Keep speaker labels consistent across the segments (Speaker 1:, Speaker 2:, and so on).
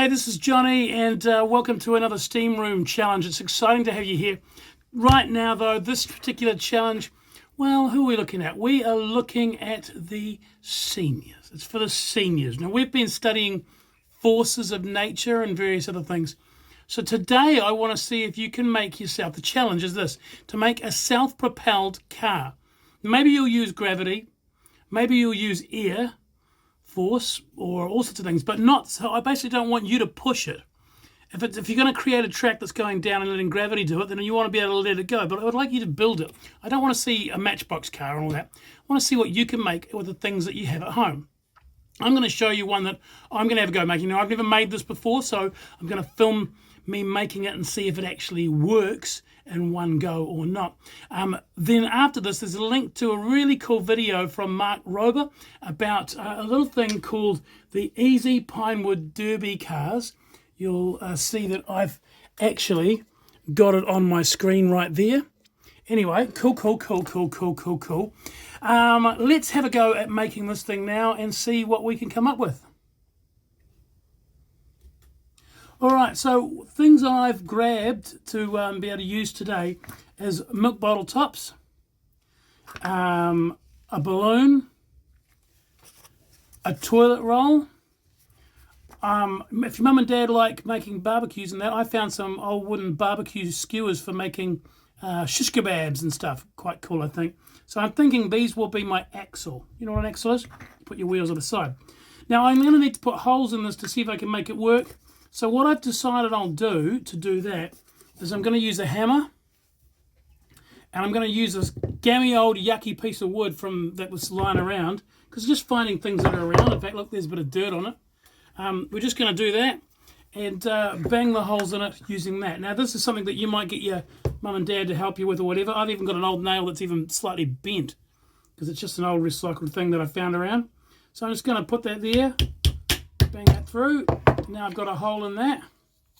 Speaker 1: Hey, this is Johnny, and welcome to another STEAMRoom challenge. It's exciting to have you here. Right now, though, this particular challenge, well, who are we looking at? We are looking at the seniors. It's for the seniors. Now, we've been studying forces of nature and various other things. So today, I want to see if you can make yourself, the challenge is this, to make a self-propelled car. Maybe you'll use gravity. Maybe you'll use air force or all sorts of things, but not so. I basically don't want you to push it. If you're going to create a track that's going down and letting gravity do it, then you want to be able to let it go. But I would like you to build it. I don't want to see a matchbox car and all that. I want to see what you can make with the things that you have at home. I'm going to show you one that I'm going to have a go making. Now, I've never made this before, so I'm going to film me making it and see if it actually works in one go or not. Then after this, there's a link to a really cool video from Mark Rober about a little thing called the Easy Pinewood Derby cars. You'll see that I've actually got it on my screen right there. Anyway, cool. Let's have a go at making this thing now and see what we can come up with. All right, so things I've grabbed to be able to use today is milk bottle tops, a balloon, a toilet roll. If your mum and dad like making barbecues and that, I found some old wooden barbecue skewers for making shish kebabs and stuff. Quite cool, I think. So I'm thinking these will be my axle. You know what an axle is? Put your wheels on the side. Now I'm going to need to put holes in this to see if I can make it work. So what I've decided I'll do to do that is I'm going to use a hammer, and I'm going to use this gammy old yucky piece of wood that was lying around, because just finding things that are around. In fact, look, there's a bit of dirt on it. We're just going to do that and bang the holes in it using that. Now, this is something that you might get your mum and dad to help you with or whatever. I've even got an old nail that's even slightly bent, because it's just an old recycled thing that I found around. So I'm just going to put that there, bang that through. Now I've got a hole in that.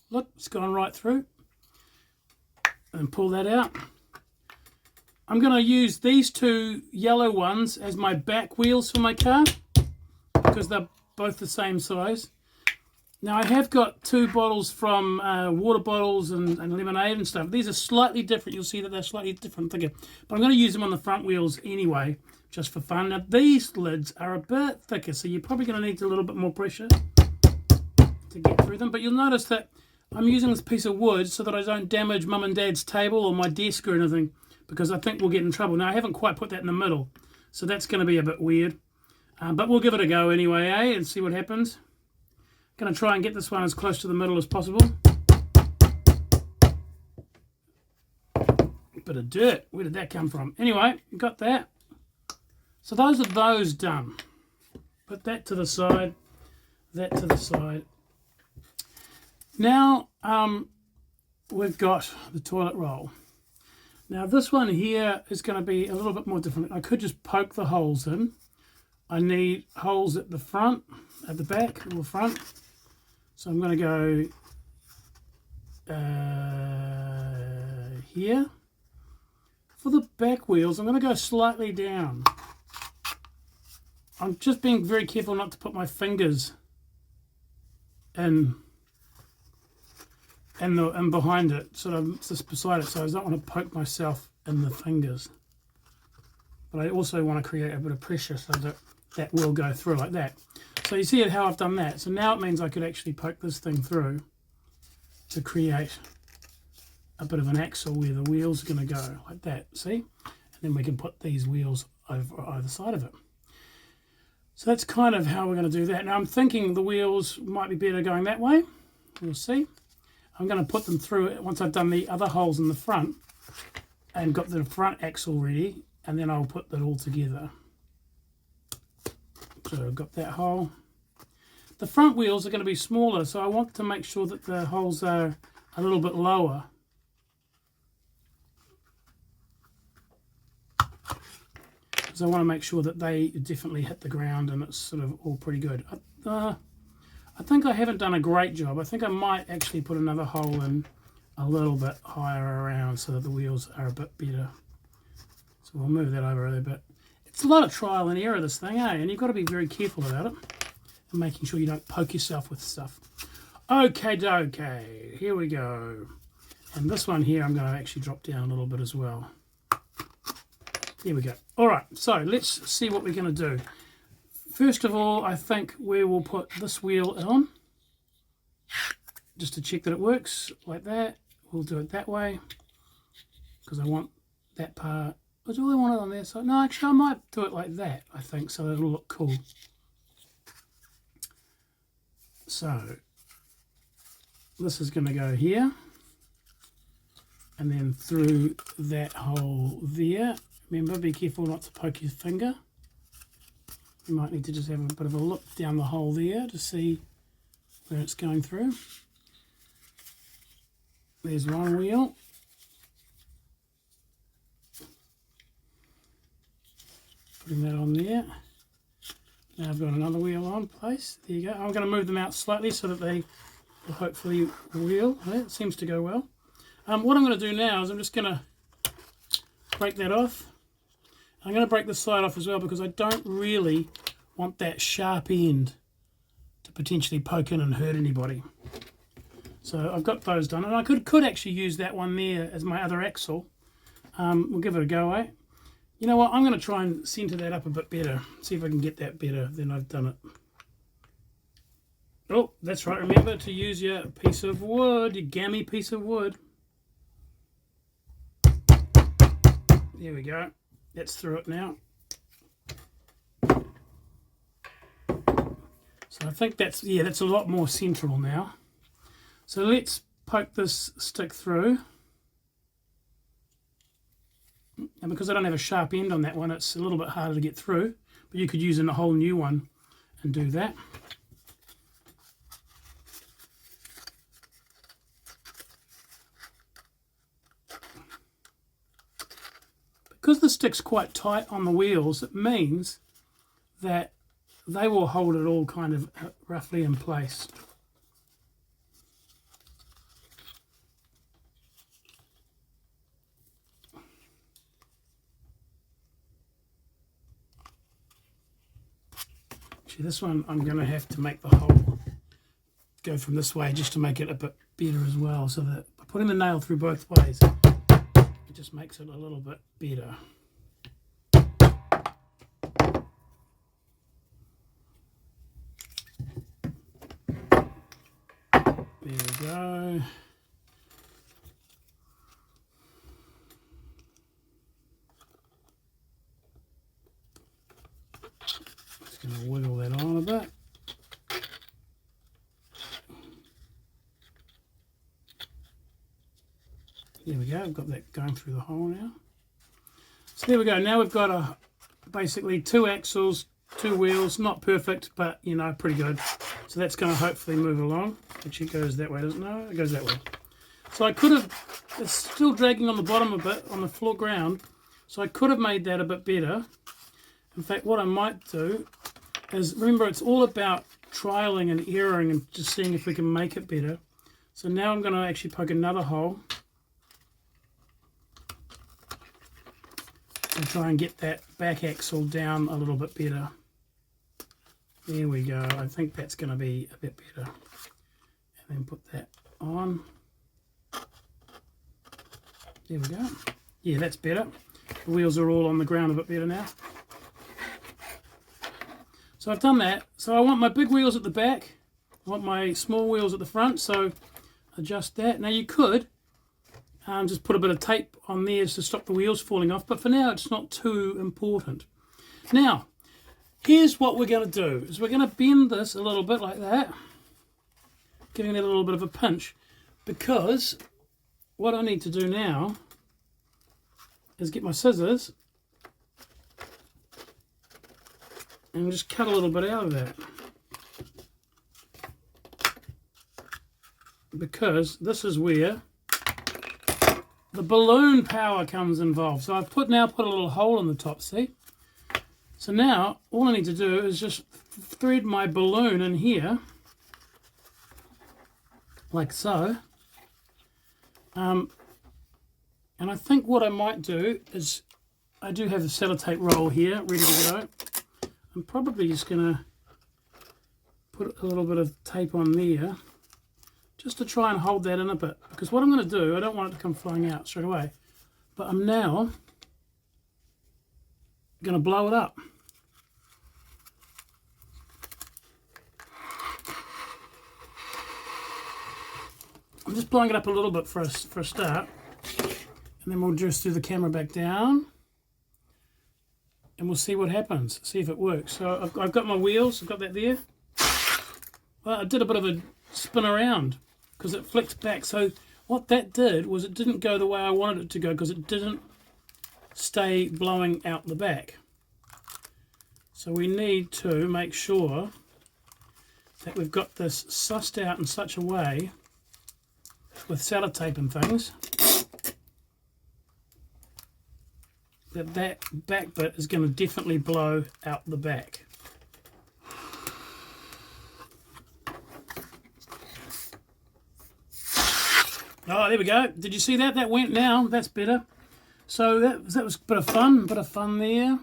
Speaker 1: Look, it's gone right through. And pull that out. I'm going to use these two yellow ones as my back wheels for my car, because they're both the same size. Now I have got two bottles from water bottles and lemonade and stuff. These are slightly different. You'll see that they're slightly different thicker. But I'm going to use them on the front wheels anyway, just for fun. Now these lids are a bit thicker, so you're probably going to need a little bit more pressure to get through them. But you'll notice that I'm using this piece of wood so that I don't damage mum and dad's table or my desk or anything, because I think we'll get in trouble. Now I haven't quite put that in the middle, so that's going to be a bit weird. But we'll give it a go anyway, and see what happens. Going to try and get this one as close to the middle as possible. Bit of dirt. Where did that come from? Anyway, got that. So those are those done. Put that to the side. That to the side. Now we've got the toilet roll. Now this one here is going to be a little bit more different. I could just poke the holes in. I need holes at the front, at the back, or the front. So I'm going to go here. For the back wheels, I'm going to go slightly down. I'm just being very careful not to put my fingers in behind it, sort of just beside it, so I don't want to poke myself in the fingers. But I also want to create a bit of pressure so that that will go through like that. So you see how I've done that. So now it means I could actually poke this thing through to create a bit of an axle where the wheels are going to go like that, see? And then we can put these wheels over either side of it. So that's kind of how we're going to do that. Now I'm thinking the wheels might be better going that way. We'll see. I'm going to put them through it once I've done the other holes in the front and got the front axle ready, and then I'll put that all together. So I've got that hole. The front wheels are going to be smaller, so I want to make sure that the holes are a little bit lower. Because I want to make sure that they definitely hit the ground and it's sort of all pretty good. I think I haven't done a great job. I think I might actually put another hole in a little bit higher around so that the wheels are a bit better. So we'll move that over a little bit. It's a lot of trial and error, this thing, eh? And you've got to be very careful about it and making sure you don't poke yourself with stuff. Okay, here we go. And this one here I'm going to actually drop down a little bit as well. There we go. All right, so let's see what we're going to do. First of all, I think we will put this wheel on, just to check that it works, like that. We'll do it that way, because I want that part. Do I want it on there? So no, actually I might do it like that, I think, so it'll look cool. So this is going to go here, and then through that hole there. Remember, be careful not to poke your finger. You might need to just have a bit of a look down the hole there to see where it's going through. There's one wheel. Putting that on there. Now I've got another wheel on place. There you go. I'm going to move them out slightly so that they will hopefully wheel. That seems to go well. What I'm going to do now is I'm just going to break that off. I'm going to break the side off as well, because I don't really want that sharp end to potentially poke in and hurt anybody. So I've got those done, and I could actually use that one there as my other axle. We'll give it a go, eh? You know what, I'm going to try and centre that up a bit better, see if I can get that better than I've done it. Oh, that's right, remember to use your piece of wood, your gammy piece of wood. There we go. That's through it now. So I think that's a lot more central now. So let's poke this stick through. And because I don't have a sharp end on that one, it's a little bit harder to get through. But you could use a whole new one and do that. Because the stick's quite tight on the wheels, it means that they will hold it all kind of roughly in place. Actually, this one I'm going to have to make the hole go from this way just to make it a bit better as well, so that by putting the nail through both ways, it just makes it a little bit better. There we go. Just going to wiggle that on a bit. There we go, I've got that going through the hole now. So there we go, now we've got basically two axles, two wheels, not perfect, but you know, pretty good. So that's going to hopefully move along. Actually it goes that way, doesn't it? It goes that way. So I could have, it's still dragging on the bottom a bit, on the floor ground, so I could have made that a bit better. In fact, what I might do is, remember, it's all about trialing and erroring and just seeing if we can make it better. So now I'm going to actually poke another hole and try and get that back axle down a little bit better. There we go. I think that's going to be a bit better. And then put that on. There we go. Yeah, that's better. The wheels are all on the ground a bit better now. So I've done that. So I want my big wheels at the back. I want my small wheels at the front. So adjust that. Now you could just put a bit of tape on there to stop the wheels falling off. But for now, it's not too important. Now, here's what we're going to do. Is we're going to bend this a little bit like that. Giving it a little bit of a pinch. Because what I need to do now is get my scissors and just cut a little bit out of that, because this is where the balloon power comes involved. So I've now put a little hole in the top, see? So now all I need to do is just thread my balloon in here, like so. And I think what I might do is, I do have a sellotape roll here ready to go. I'm probably just going to put a little bit of tape on there just to try and hold that in a bit. Because what I'm going to do, I don't want it to come flying out straight away, but I'm now going to blow it up. I'm just blowing it up a little bit for a start, and then we'll just do the camera back down, and we'll see what happens, see if it works. So I've got my wheels, I've got that there. Well, I did a bit of a spin around because it flicked back. So what that did was it didn't go the way I wanted it to go because it didn't stay blowing out the back. So we need to make sure that we've got this sussed out in such a way with sellotape and things that that back bit is going to definitely blow out the back. Oh, there we go. Did you see that? That went now. That's better. So that was a bit of fun there.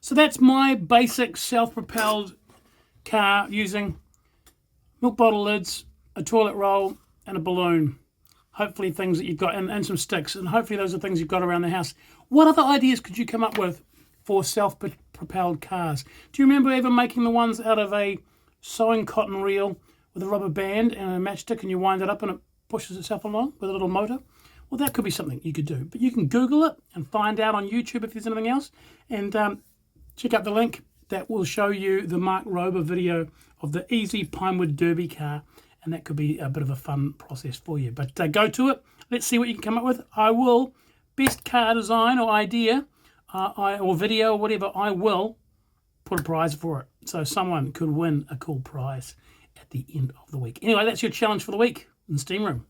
Speaker 1: So that's my basic self-propelled car using milk bottle lids, a toilet roll, and a balloon. Hopefully things that you've got, and some sticks, and hopefully those are things you've got around the house. What other ideas could you come up with for self-propelled cars? Do you remember ever making the ones out of a sewing cotton reel with a rubber band and a matchstick, and you wind it up and it pushes itself along with a little motor? Well, that could be something you could do. But you can Google it and find out on YouTube if there's anything else. And check out the link that will show you the Mark Rober video of the easy Pinewood Derby car. And that could be a bit of a fun process for you. But go to it. Let's see what you can come up with. I will, best car design or idea or video or whatever, I will put a prize for it. So someone could win a cool prize at the end of the week. Anyway, that's your challenge for the week in STEAMRoom.